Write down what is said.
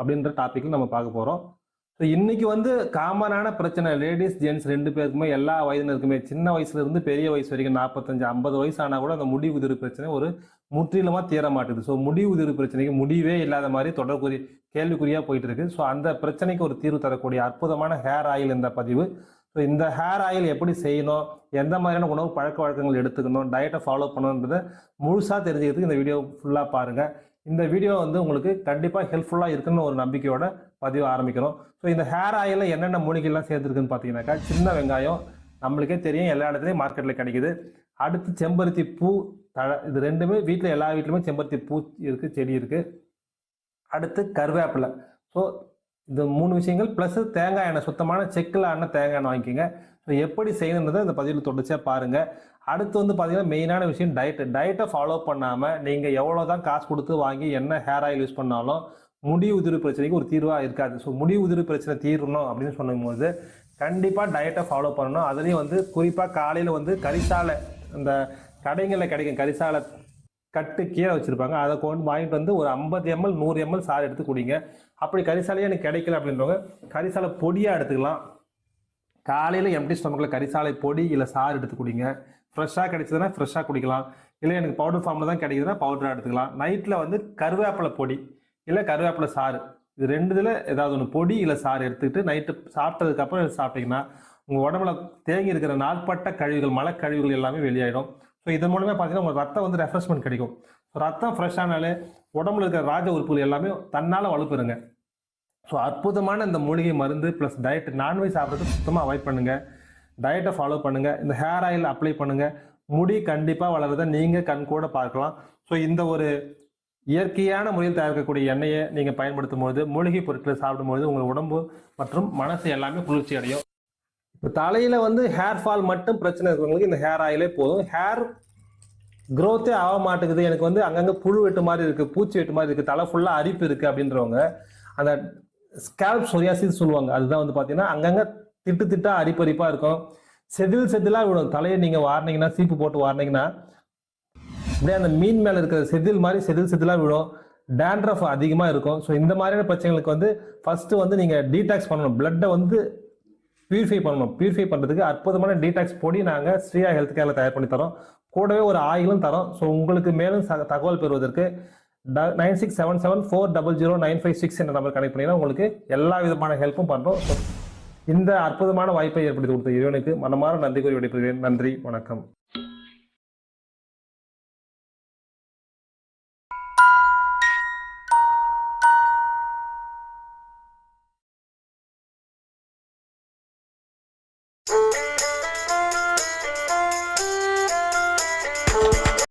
அப்படின்ற டாபிக்ல நம்ம பார்க்க போகிறோம். ஸோ இன்னைக்கு வந்து காமனான பிரச்சனை லேடிஸ் ஜென்ட்ஸ் ரெண்டு பேருக்குமே எல்லா வயதினருக்குமே சின்ன வயசுல இருந்து பெரிய வயசு வரைக்கும் 45 50 வயசு ஆனால் கூட அந்த முடி உதிர்வு பிரச்சனை ஒரு முற்றிலுமா தீர மாட்டுது. ஸோ முடி உதிர்வு பிரச்சனைக்கு முடிவே இல்லாத மாதிரி தொடர்புரிய கேள்விக்குறியா போயிட்டு இருக்கு. ஸோ அந்த பிரச்சனைக்கு ஒரு தீர்வு தரக்கூடிய அற்புதமான ஹேர் ஆயில் இந்த பதிவு. ஸோ இந்த ஹேர் ஆயில் எப்படி செய்யணும், எந்த மாதிரியான உணவு பழக்க வழக்கங்கள் எடுத்துக்கணும், டயட்டை ஃபாலோ பண்ணணுன்றதை முழுசாக தெரிஞ்சுக்கிறதுக்கு இந்த வீடியோ ஃபுல்லாக பாருங்கள். இந்த வீடியோ வந்து உங்களுக்கு கண்டிப்பாக ஹெல்ப்ஃபுல்லாக இருக்குன்னு ஒரு நம்பிக்கையோட பதிவு ஆரம்பிக்கிறோம். ஸோ இந்த ஹேர் ஆயிலில் என்னென்ன மூலிகைலாம் சேர்த்துருக்குன்னு பார்த்தீங்கன்னாக்கா, சின்ன வெங்காயம் நம்மளுக்கே தெரியும், எல்லா இடத்துலையும் மார்க்கெட்டில் கிடைக்குது. அடுத்து செம்பருத்தி பூ தழை, இது ரெண்டுமே வீட்டில் எல்லா வீட்லையுமே செம்பருத்தி பூ இருக்குது, செடி இருக்குது. அடுத்து கருவேப்பிலை. ஸோ இந்த 3 விஷயங்கள் ப்ளஸ் தேங்காய் எண்ணெய், சுத்தமான செக்கில் ஆன தேங்காய் எண்ணெய் வாங்கிக்கோங்க. ஸோ எப்படி செய்யணுன்றதை இந்த பதிவில் தொடர்ச்சியாக பாருங்கள். அடுத்து வந்து பார்த்தீங்கன்னா மெயினான விஷயம் டயட்டை ஃபாலோ பண்ணாமல் நீங்கள் எவ்வளோ தான் காசு கொடுத்து வாங்கி என்ன ஹேர் ஆயில் யூஸ் பண்ணாலும் முடி உதிர்வு பிரச்சனைக்கு ஒரு தீர்வாக இருக்காது. ஸோ முடி உதிர்வு பிரச்சனை தீரணும் அப்படின்னு சொல்லும்போது கண்டிப்பாக டயட்டை ஃபாலோ பண்ணணும். அதுலேயும் வந்து குறிப்பாக காலையில் வந்து கரிசாலை, இந்த கடைகளில் கிடைக்கும் கரிசாலை கட்டு கீரை வச்சுருப்பாங்க, அதை கொண்டு வாங்கிட்டு வந்து ஒரு 50 ml 100 ml சாறு எடுத்து குடிங்க. அப்படி கரிசாலையே எனக்கு கிடைக்கல அப்படின்றவங்க கரிசாலை பொடியாக எடுத்துக்கலாம். காலையில் எம்டி ஸ்டொமக்கில் கரிசாலை பொடி இல்லை சாறு எடுத்து குடிங்க. ஃப்ரெஷ்ஷாக கிடைச்சதுன்னா ஃப்ரெஷ்ஷாக குடிக்கலாம். இல்லை எனக்கு பவுடர் ஃபார்மில் தான் கிடைக்குதுன்னா பவுடராக எடுத்துக்கலாம். நைட்டில் வந்து கருவேப்பிலை பொடி இல்லை கருவேப்பிலை சாறு, இது ரெண்டுதில் ஏதாவது ஒன்று பொடி இல்லை சாறு எடுத்துக்கிட்டு நைட்டு சாப்பிட்டதுக்கப்புறம் சாப்பிட்டீங்கன்னா உங்கள் உடம்புல தேங்கி இருக்கிற நாட்பட்ட கழிவுகள், மலக்கழிவுகள் எல்லாமே வெளியாயிடும். ஸோ இதன் மூலமே பார்த்தீங்கன்னா உங்கள் ரத்தம் வந்து ரெஃப்ரெஷ்மெண்ட் கிடைக்கும். ஸோ ரத்தம் ஃப்ரெஷ்ஷானாலே உடம்புல இருக்கிற ராஜ உறுப்புகள் எல்லாமே தன்னால் வலுப்பெறுங்க. ஸோ அற்புதமான இந்த மூலிகை மருந்து ப்ளஸ் டயட், நான்வெஜ் சாப்பிட்றது சுத்தமாக அவாய்ட் பண்ணுங்கள், டயட்டை ஃபாலோ பண்ணுங்கள், இந்த ஹேர் ஆயில் அப்ளை பண்ணுங்கள். முடி கண்டிப்பாக வளருதை நீங்கள் கண் கூட பார்க்கலாம். ஸோ இந்த ஒரு இயற்கையான முறையில் தயாரிக்கக்கூடிய எண்ணெயை நீங்கள் பயன்படுத்தும் போது, மூலிகை பொருட்களை சாப்பிடும்போது உங்கள் உடம்பு மற்றும் மனசு எல்லாமே குளிர்ச்சி அடையும். இப்போ தலையில் வந்து ஹேர் ஃபால் மட்டும் பிரச்சனை இருக்கிறவங்களுக்கு இந்த ஹேர் ஆயிலே போதும். ஹேர் க்ரோத்தே ஆக மாட்டேங்குது, எனக்கு வந்து அங்கங்கே புழு வெட்டு மாதிரி இருக்குது, பூச்சி வெட்டு மாதிரி இருக்குது, தலை ஃபுல்லாக அரிப்பு இருக்குது அப்படின்றவங்க அந்த ஸ்கேல்ப் சொரியாசிஸ் சொல்லுவாங்க. அதுதான் வந்து பார்த்தீங்கன்னா அங்கங்கே திட்டா அரிப்பரிப்பாக இருக்கும், செதிலாக விடும். தலையை நீங்கள் வாரினீங்கன்னா, சீப்பு போட்டு வாரினீங்கன்னா அப்படியே அந்த மீன் மேலே இருக்கிற செதில் மாதிரி செதிலாக விடும். டேண்ட்ரஃப் அதிகமாக இருக்கும். ஸோ இந்த மாதிரியான பிரச்சனைகளுக்கு வந்து ஃபஸ்ட்டு வந்து நீங்கள் டீடாக்ஸ் பண்ணணும், பிளட்டை வந்து பியூரிஃபை பண்ணணும். பியூரிஃபை பண்ணுறதுக்கு அற்புதமான டீடாக்ஸ் பொடி நாங்கள் ஸ்ரீயா ஹெல்த் கேரில் தயார் பண்ணி தரோம். கூடவே ஒரு ஆயிலும் தரோம். ஸோ உங்களுக்கு மேலும் தகவல் பெறுவதற்கு 9677400956 என்ற நம்பர் கனெக்ட் பண்ணிங்கன்னா உங்களுக்கு எல்லா விதமான ஹெல்ப்பும் பண்ணுறோம். ஸோ இந்த அற்புதமான வாய்ப்பை ஏற்படுத்தி கொடுத்த இறைவனுக்கு மனமாற நன்றி கூறி விடைபெறுகிறேன். நன்றி, வணக்கம்.